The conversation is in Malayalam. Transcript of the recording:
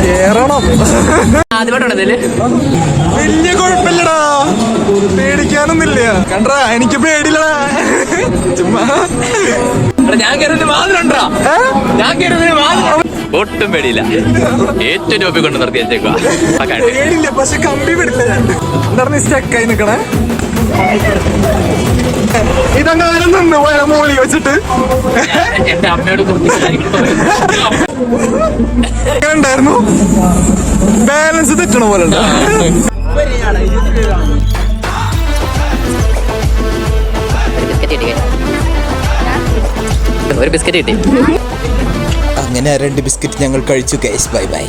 കേറണം. വലിയ കുഴപ്പമില്ലടാ, പേടിക്കാനൊന്നുമില്ല. കണ്ടാ എനിക്ക് പേടില്ലടാ. ചുമ്മാ ഞാൻ ഒട്ടും പേടിയില്ല. ഏറ്റവും ടോപ്പി കൊണ്ട് നിർത്തി വെച്ചേക്കുക. പേടില്ല, പക്ഷെ കമ്പി പിടില്ല. ഞാൻ എന്താണ് സ്റ്റക്കായി നിക്കണേ? ഇതങ്ങനെ നിന്ന് പോയ മോളി വെച്ചിട്ട് എന്റെ അമ്മയോട് എങ്ങനെ ഉണ്ടായിരുന്നു? ബാലൻസ് തെറ്റണ പോലെ ഒരു ബിസ്ക്കറ്റ് കിട്ടി. അങ്ങനെ 2 ബിസ്ക്കറ്റ് ഞങ്ങൾ കഴിച്ചു. Guys bye bye.